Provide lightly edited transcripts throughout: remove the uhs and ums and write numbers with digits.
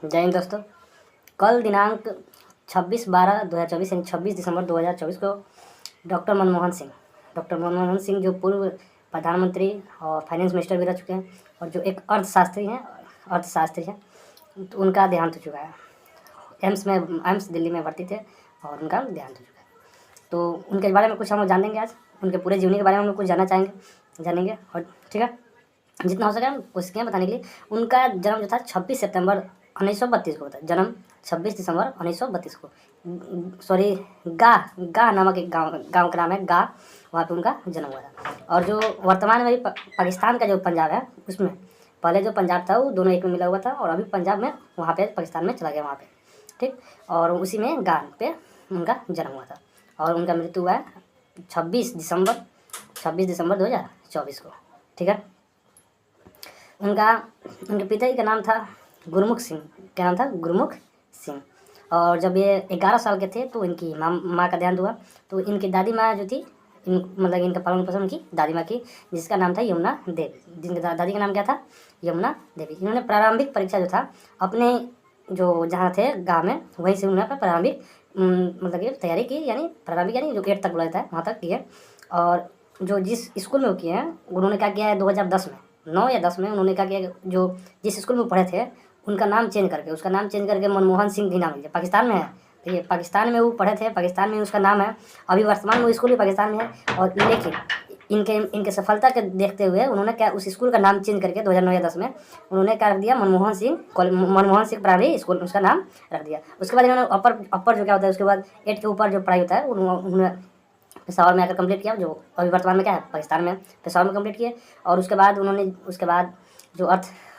जय हिंद दोस्तों। कल दिनांक 26/12/2024 यानी 26 दिसंबर 2024 को डॉक्टर मनमोहन सिंह जो पूर्व प्रधानमंत्री और फाइनेंस मिनिस्टर भी रह चुके हैं और जो एक अर्थशास्त्री हैं, तो उनका देहांत हो चुका है। एम्स दिल्ली में भर्ती थे और उनका देहांत हो चुका है। तो उनके बारे में कुछ हम लोग जानेंगे आज। उनके पूरे जीवनी के बारे में हम लोग कुछ जानेंगे और ठीक है, जितना हो सके हम कोशिश किए बताने के लिए। उनका जन्म जो था 26 सितंबर 1932 को होता है। जन्म 26 दिसंबर 1932 को सॉरी गा नामक एक गांव का नाम है गा, वहाँ पे उनका जन्म हुआ था। और जो वर्तमान में पाकिस्तान का जो पंजाब है, उसमें पहले जो पंजाब था वो दोनों एक में मिला हुआ था और अभी पंजाब में वहाँ पे पाकिस्तान में चला गया वहाँ पे, ठीक। और उसी में गा पे उनका जन्म हुआ था और उनका मृत्यु हुआ है 26 दिसंबर 2024 को, ठीक है। उनके पिताजी का नाम था गुरमुख सिंह। क्या नाम था? गुरमुख सिंह। और जब ये 11 साल के थे तो इनकी माँ का देहांत हुआ। तो इनकी दादी माँ जो थी, मतलब इनका पालन पोषण उनकी दादी माँ की, जिसका नाम था यमुना देवी। जिनकी दादी का नाम क्या था? यमुना देवी। इन्होंने प्रारंभिक परीक्षा जो था अपने जो जहाँ थे गाँव में, वहीं से उन्होंने अपना प्रारंभिक मतलब कि तैयारी की, यानी प्रारंभिक यानी जो 8 तक बोला जाता है वहाँ तक की है। और जो जिस स्कूल में वो किए हैं, उन्होंने क्या किया है 2010 में, 9 या 10 में उन्होंने क्या किया, जो जिस स्कूल में वो पढ़े थे उसका नाम चेंज करके मनमोहन सिंह भी नाम लिया। पाकिस्तान में है, ठीक है, पाकिस्तान में वो पढ़े थे, पाकिस्तान में उसका नाम है। अभी वर्तमान में वो स्कूल भी पाकिस्तान में है। और लेकिन इनके सफलता के देखते हुए उन्होंने क्या उस स्कूल का नाम चेंज करके 2009 या 10 में उन्होंने क्या रख दिया, मनमोहन सिंह प्राइमरी स्कूल उसका नाम रख दिया। उसके बाद इन्होंने अपर जो क्या होता है, उसके बाद 8 के ऊपर जो पढ़ाई होता है उन्होंने पेशावर में आकर कंप्लीट किया, जो अभी वर्तमान में क्या है पाकिस्तान में, पेशावर में कंप्लीट किए। और उसके बाद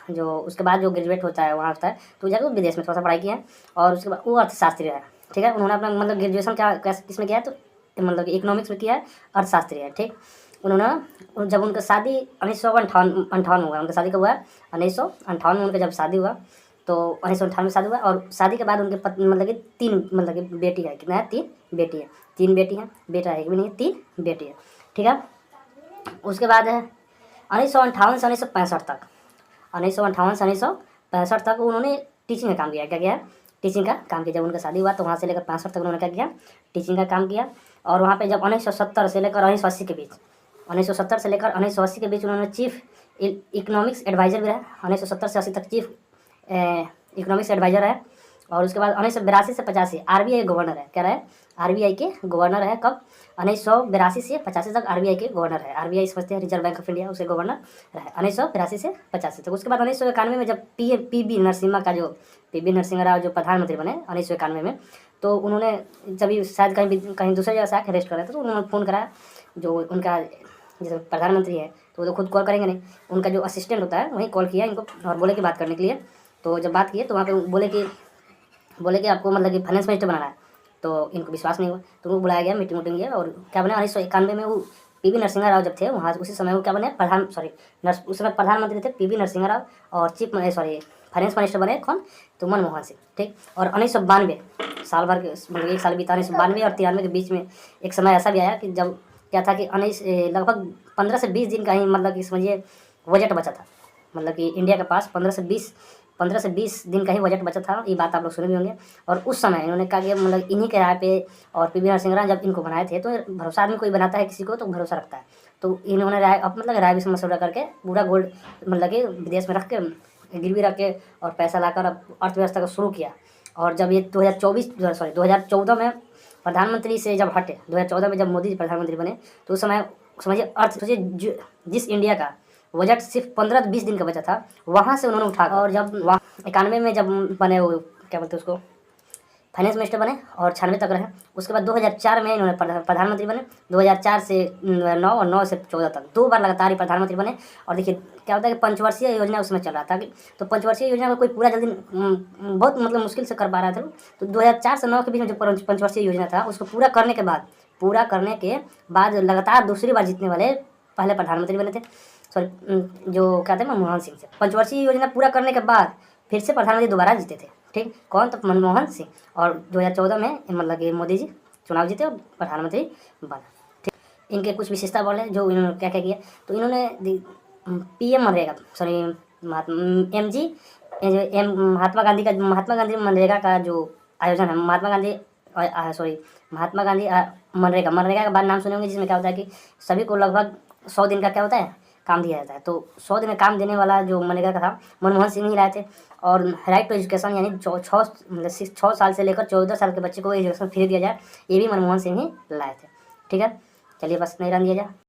उसके बाद जो ग्रेजुएट होता है वहाँ होता है, तो जाकर विदेश में थोड़ा सा पढ़ाई किया है। और उसके बाद वो अर्थशास्त्री है, ठीक है। उन्होंने अपना मतलब ग्रेजुएशन किस में किया है, तो मतलब इकोनॉमिक्स में किया है, अर्थशास्त्री है, ठीक। उन्होंने जब उनका शादी 1958 हुआ, उनका शादी कब हुआ है 1958 में। उनका जब शादी हुआ तो 1958 में शादी हुआ। और शादी के बाद उनके मतलब कि 3 बेटी है। कितना है? 3 बेटी है। 3 बेटी है, बेटा एक भी नहीं, 3 बेटी है, ठीक है। उसके बाद है 1958 से 1965 तक उन्होंने टीचिंग का काम किया। क्या किया? टीचिंग का काम किया। जब उनका शादी हुआ तो वहाँ से लेकर 65 तक उन्होंने क्या किया? टीचिंग का काम किया। और वहाँ पे जब 1970 से लेकर 1980 के बीच 1970 से लेकर 1980 के बीच उन्होंने चीफ इकोनॉमिक्स एडवाइज़र भी रहे। 1970 से 80 तक चीफ इकोनॉमिक्स एडवाइज़र है। और उसके बाद 1982 से 85 आरबीआई गवर्नर है। क्या रहे? आरबीआई के गवर्नर है। कब? 1982 से 85 तक आरबीआई के गवर्नर है। आरबीआई समझते हैं रिजर्व बैंक ऑफ इंडिया, उसके गवर्नर रहे 1982 से 85 तक। उसके बाद 1991 में जब पीबी नरसिम्हा राव जो प्रधानमंत्री बने 1991 में, तो उन्होंने जब शायद कहीं दूसरे जगह से आके अरेस्ट कर रहे थे, तो उन्होंने फ़ोन कराया। जो उनका जैसे प्रधानमंत्री है तो वो तो खुद कॉल करेंगे नहीं, उनका जो असिस्टेंट होता है वही कॉल किया इनको और बोले कि बात करने के लिए। तो जब बात किए तो वहाँ पे बोले कि आपको मतलब कि फाइनेंस मिनिस्टर बनाना है। तो इनको विश्वास नहीं हुआ, तो उनको बुलाया गया, मीटिंग किया। और क्या बने 1991 में वो पीबी नरसिम्हा राव जब थे वहाँ, उसी समय वो क्या बने उस समय प्रधानमंत्री थे पीबी नरसिम्हा राव। और फाइनेंस मिनिस्टर बने कौन? तो मनमोहन सिंह, ठीक। और 1992 साल भर के मतलब 1 साल बीता 1992 और 93 के बीच में एक समय ऐसा भी आया कि जब क्या था कि लगभग 15 से 20 दिन का ही मतलब कि समझिए बजट बचा था। मतलब कि इंडिया के पास 15 से 20 दिन का ही बजट बचा था। ये बात आप लोग सुने भी होंगे। और उस समय इन्होंने कहा कि मतलब इन्हीं के राय पे और पीवी नरसिम्हा राव जब इनको बनाए थे, तो भरोसा आदमी कोई बनाता है किसी को तो भरोसा रखता है। तो इन्होंने राय भी मशवरा करके पूरा गोल्ड मतलब कि विदेश में रख के गिरवी रख के और पैसा लाकर अर्थव्यवस्था को शुरू किया। और जब ये 2014 में प्रधानमंत्री से जब हटे, 2014 में जब मोदी जी प्रधानमंत्री बने, तो उस समय समझिए जिस इंडिया का बजट सिर्फ 15-20 दिन का बचा था, वहाँ से उन्होंने उठा। और जब वहाँ 91 में जब बने, वो क्या बोलते हैं उसको, फाइनेंस मिनिस्टर बने और 96 तक रहे। उसके बाद 2004 में इन्होंने प्रधानमंत्री बने। 2004 से 9 और 9 से 14 तक 2 बार लगातार ही प्रधानमंत्री बने। और देखिए क्या होता है कि पंचवर्षीय योजना उसमें चल रहा था कि, तो पंचवर्षीय योजना में कोई पूरा जल्दी बहुत मतलब मुश्किल से कर पा रहा था। तो 2004 से 9 के बीच में जो पंचवर्षीय योजना था उसको पूरा करने के बाद लगातार दूसरी बार जीतने वाले पहले प्रधानमंत्री बने थे। जो क्या थे मनमोहन सिंह से। पंचवर्षीय योजना पूरा करने के बाद फिर से प्रधानमंत्री दोबारा जीते थे, ठीक। कौन? तो मनमोहन सिंह। और 2014 में मतलब कि मोदी जी चुनाव जीते और प्रधानमंत्री बना, ठीक। इनके कुछ विशेषता बोले जो इन्होंने क्या क्या किया। तो इन्होंने पीएम मनरेगा ये जो महात्मा गांधी मनरेगा का जो आयोजन है, महात्मा गांधी मनरेगा के बाद नाम सुने होंगे, जिसमें क्या होता है कि सभी को लगभग 100 दिन का क्या होता है, काम दिया जाता है। तो 100 दिन में काम देने वाला जो मनरेगा का था, मनमोहन सिंह ही लाए थे। और राइट टू एजुकेशन यानी 6 साल से लेकर 14 साल के बच्चे को एजुकेशन फ्री दिया जाए, ये भी मनमोहन सिंह ही लाए थे। ठीक है, चलिए बस इतना ही रन दिया जाए।